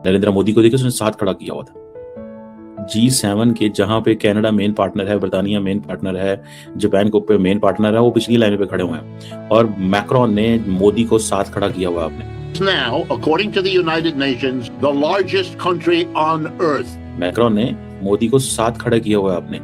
नरेंद्र मोदी को देखिए, उसने साथ खड़ा किया हुआ था। G7 के जहां पे कनाडा मेन पार्टनर है, ब्रिटानिया मेन पार्टनर है, जापान को पे मेन पार्टनर है, वो पिछली लाइन पे खड़े हुए हैं और मैक्रोन ने मोदी को साथ खड़ा किया हुआ आपने। Now, according to the United Nations, the largest country on earth. Macron ने मोदी को साथ खड़ा किया हुआ आपने।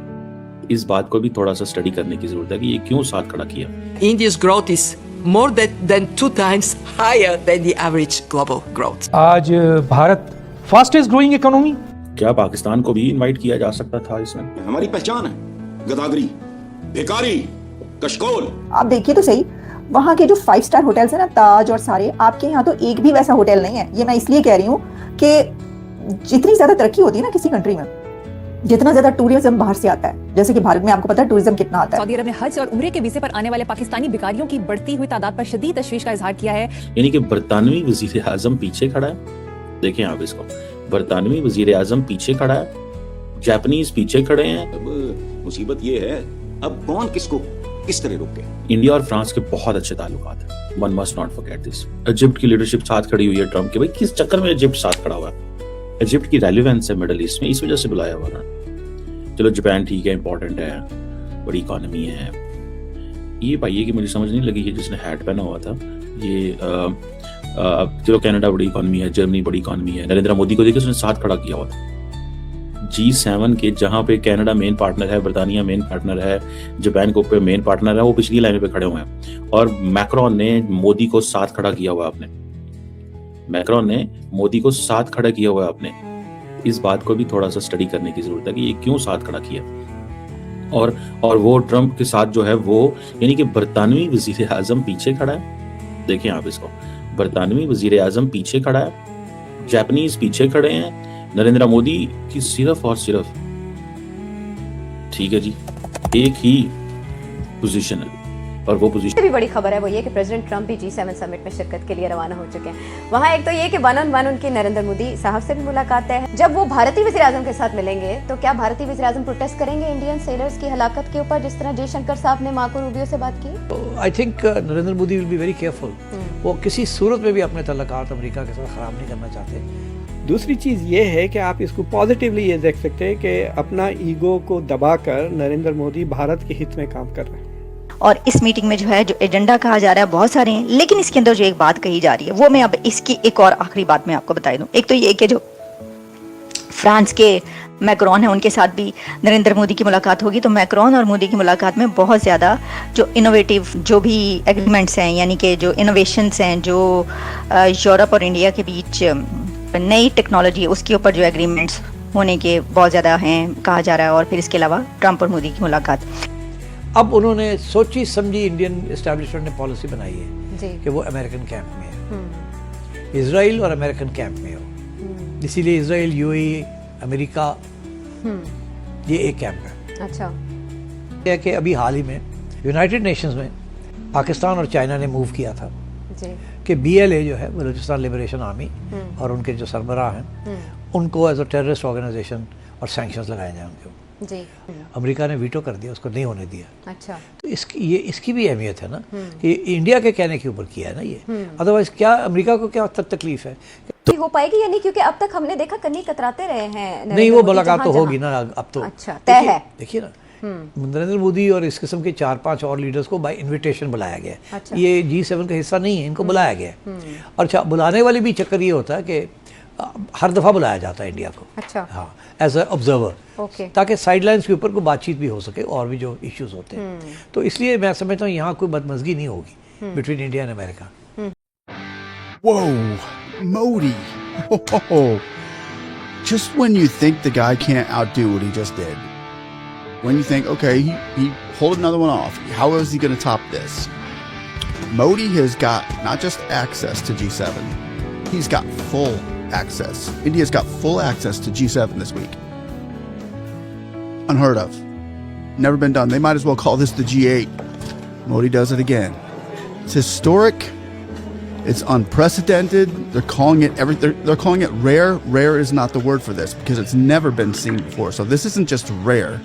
इस बात को भी थोड़ा सा स्टडी करने की जरूरत है कि ये क्यों साथ खड़ा किया। India's growth is more than 2 times higher than the average global growth. आज भारत फास्टेस्ट ग्रोइंग इकोनॉमी। क्या पाकिस्तान को भी इनवाइट किया जा सकता था इसमें? हमारी पहचान है गदागरी, बेकारी, कशकोल। आप देखिए तो सही, वहाँ के जो 5 स्टार होटल्स हैं ना, ताज और सारे, आपके यहाँ तो एक भी वैसा होटल नहीं है। ये मैं इसलिए कह रही हूँ कि जितनी ज्यादा तरक्की होती है ना किसी कंट्री में, जितना ज्यादा टूरिज्म बाहर से आता है, जैसे कि भारत में आपको पता है टूरिज्म कितना आता है। सऊदी अरब ने हज और उम्रे के वीजे पर आने वाले पाकिस्तानी भिखारियों की बढ़ती हुई तादाद पर शदीद तशवीश का इजहार किया है। यानी कि बरतानवी वजीर आजम पीछे खड़ा है। देखें आप इसको, बरतानवी वजीर आजम पीछे खड़ा है, जापानीज पीछे खड़े हैं। अब मुसीबत ये है, अब कौन किसको किस तरह रोके। इंडिया और फ्रांस के बहुत अच्छे ताल्लुकात हैं, one must not forget this. Egypt की लीडरशिप साथ खड़ी हुई है ट्रम्प के। भाई किस चक्कर में इजिप्ट साथ खड़ा हुआ है? इजिप्ट की रेलेवेंस है मिडल ईस्ट में, इस वजह से बुलाया हुआ है। चलो जापान ठीक है, इंपॉर्टेंट है, बड़ी इकोनॉमी है। ये पाइए कि मुझे समझ नहीं लगी, ये जिसने हैट पहना हुआ था ये चलो कनाडा बड़ी इकोनॉमी है, जर्मनी बड़ी इकोनॉमी है। नरेंद्र मोदी को देखिए, उसने साथ खड़ा किया हुआ था। G7 के जहां पे कनाडा मेन पार्टनर है, ब्रिटानिया मेन पार्टनर है, जापान को पे मेन पार्टनर है, वो पिछली लाइन पे खड़े हुए हैं और मैक्रोन ने मोदी को साथ खड़ा किया हुआ आपने। मैक्रोन ने मोदी को साथ खड़ा किया हुआ आपने। इस बात को भी थोड़ा सा स्टडी करने की जरूरत है कि ये क्यों साथ खड़ा किया। और वो ट्रम्प के साथ जो है वो, यानी कि बरतानवी वजीर आजम पीछे खड़ा है। देखें आप इसको, बरतानवी वजीर आजम पीछे खड़ा है, जापानीज पीछे खड़े हैं, नरेंद्र मोदी की सिर्फ और सिर्फ, ठीक है जी, एक ही पोजीशन है और वो पोजीशन भी बड़ी खबर है वो ये कि प्रेसिडेंट ट्रंप भी G7 समिट में शिरकत के लिए रवाना हो चुके हैं। वहाँ एक तो ये कि 1-on-1 उनकी नरेंद्र मोदी साहब से भी मुलाकात है। जब वो भारतीय वज़ीर आज़म के साथ मिलेंगे तो क्या भारतीय वज़ीर आज़म प्रोटेस्ट करेंगे इंडियन सेलर्स की हलाकत के ऊपर, जिस तरह जयशंकर साहब ने मार्को रूबियो से बात की? I think Narendra Modi will be very careful. वो किसी सूरत में भी अपने तल्लुकात अमेरिका के साथ खराब नहीं करना चाहते। दूसरी चीज़ ये है कि आप इसको पॉजिटिवली ये देख सकते हैं कि अपना ईगो को दबाकर नरेंद्र मोदी भारत के हित में काम कर रहे हैं। और इस मीटिंग में जो है, जो एजेंडा कहा जा रहा है बहुत सारे हैं, लेकिन इसके अंदर जो एक बात कही जा रही है वो मैं अब इसकी एक और आखिरी बात मैं आपको बता दूं। एक तो ये कि जो फ्रांस के मैक्रोन है उनके साथ भी नरेंद्र मोदी की मुलाकात होगी, तो मैक्रोन और मोदी की मुलाकात में बहुत ज़्यादा जो इनोवेटिव जो भी एग्रीमेंट्स हैं, यानी कि जो इनोवेशंस हैं, जो यूरोप और इंडिया के बीच नई टेक्नोलॉजी है उसके ऊपर जो एग्रीमेंट्स होने के बहुत ज़्यादा हैं कहा जा रहा है। और फिर इसके अलावा ट्रंप और मोदी की मुलाकात। अब उन्होंने सोची समझी इंडियन एस्टैब्लिशमेंट ने पॉलिसी बनाई है जी। कि वो अमेरिकन कैंप में है, इजराइल और अमेरिकन कैंप में हो। इसीलिए इजराइल, यूएई, अमेरिका, ये एक कैंप है। अच्छा, है कि अभी हाल ही में यूनाइटेड नेशंस में पाकिस्तान और चाइना ने मूव किया था जी। कि BLA जो है बलूचिस्तान लिबरेशन आर्मी और उनके जो सरबराह हैं उनको एज अ टेररिस्ट ऑर्गेनाइजेशन और सैंक्शंस लगाए जाए उनके ऊपर। जी। अमेरिका ने वीटो कर दिया, उसको नहीं होने दिया। अच्छा, तो इसकी भी अहमियत है ना कि इंडिया के कहने के ऊपर किया है ना ये। अदरवाइज क्या अमेरिका को क्या तकलीफ है? तो हो पाएगी या नहीं, क्योंकि अब तक हमने देखा कन्नी कतराते रहे हैं। नहीं, वो मुलाकात तो होगी ना अब तो। अच्छा, तय है। देखिए ना, नरेंद्र मोदी और इस किस्म के 4-5 और लीडर्स को बाय इनविटेशन बुलाया गया है। अच्छा। ये G7 का हिस्सा नहीं है, इनको बुलाया गया है। और अच्छा, बुलाने वाले भी चक्कर ये होता है कि हर दफ़ा बुलाया जाता है इंडिया को। अच्छा, हाँ, एज ए ऑब्जर्वर, ओके, ताकि साइडलाइंस के ऊपर कोई बातचीत भी हो सके और भी जो इश्यूज होते हैं। तो इसलिए मैं समझता हूँ यहाँ कोई बदमज़गी नहीं होगी between India and America. Whoa, Modi. Oh, just when you think the guy can't outdo what he just did, when you think, okay, he pulled another one off, how is he going to top this? Modi has got not just access to G7, he's got full access. India's got full access to G7 this week. Unheard of. Never been done. They might as well call this the G8. Modi does it again. It's historic. It's unprecedented. They're calling it they're calling it rare. Rare is not the word for this because it's never been seen before. So this isn't just rare.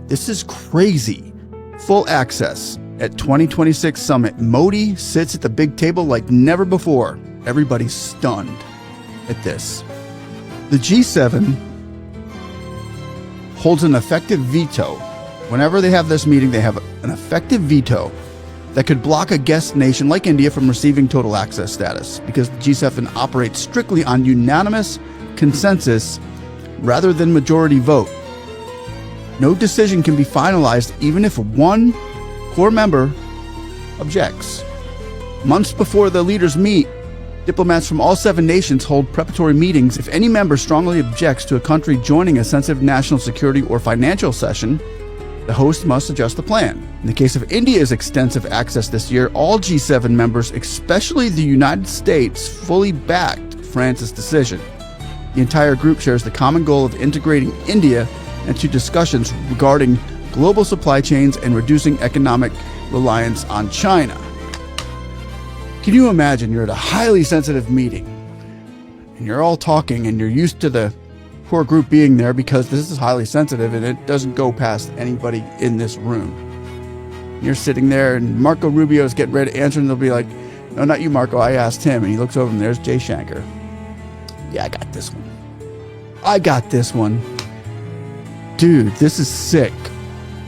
This is crazy. Full access at 2026 summit. Modi sits at the big table like never before. Everybody's stunned at this. The G7 holds an effective veto. Whenever they have this meeting, they have an effective veto that could block a guest nation like India from receiving total access status, because the G7 operates strictly on unanimous consensus rather than majority vote. No decision can be finalized even if one core member objects. Months before the leaders meet, diplomats from all 7 nations hold preparatory meetings. If any member strongly objects to a country joining a sensitive national security or financial session, the host must adjust the plan. In the case of India's extensive access this year, all G7 members, especially the United States, fully backed France's decision. The entire group shares the common goal of integrating India into discussions regarding global supply chains and reducing economic reliance on China. Can you imagine you're at a highly sensitive meeting and you're all talking and you're used to the core group being there because this is highly sensitive and it doesn't go past anybody in this room. You're sitting there and Marco Rubio is getting ready to answer and they'll be like, no, not you, Marco, I asked him. And he looks over and there's Jay Shankar. Yeah, I got this one. I got this one. Dude, this is sick.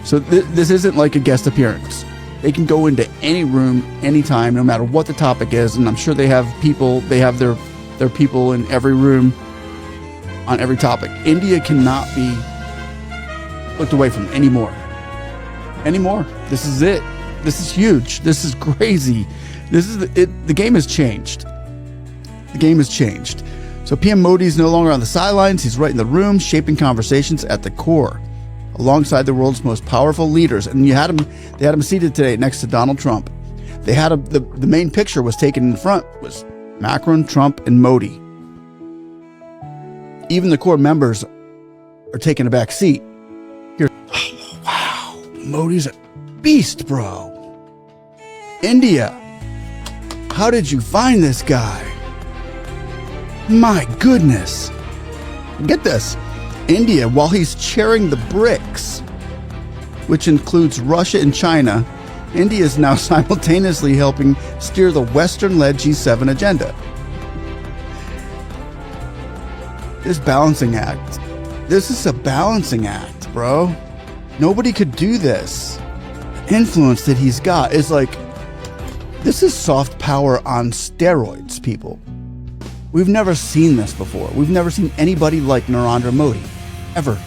So this isn't like a guest appearance. They can go into any room, anytime, no matter what the topic is. And I'm sure they have people, they have their people in every room on every topic. India cannot be looked away from anymore. This is it. This is huge. This is crazy. This is the game has changed. The game has changed. So PM Modi is no longer on the sidelines. He's right in the room, shaping conversations at the core, alongside the world's most powerful leaders. And they had him seated today next to Donald Trump. They had the main picture was taken in front was Macron, Trump, and Modi. Even the core members are taking a back seat. Here, oh, wow, Modi's a beast, bro. India, how did you find this guy? My goodness. Get this. India, while he's chairing the BRICS, which includes Russia and China, India is now simultaneously helping steer the Western-led G7 agenda. This balancing act. This is a balancing act, bro. Nobody could do this. The influence that he's got is like, this is soft power on steroids, people. We've never seen this before. We've never seen anybody like Narendra Modi, ever.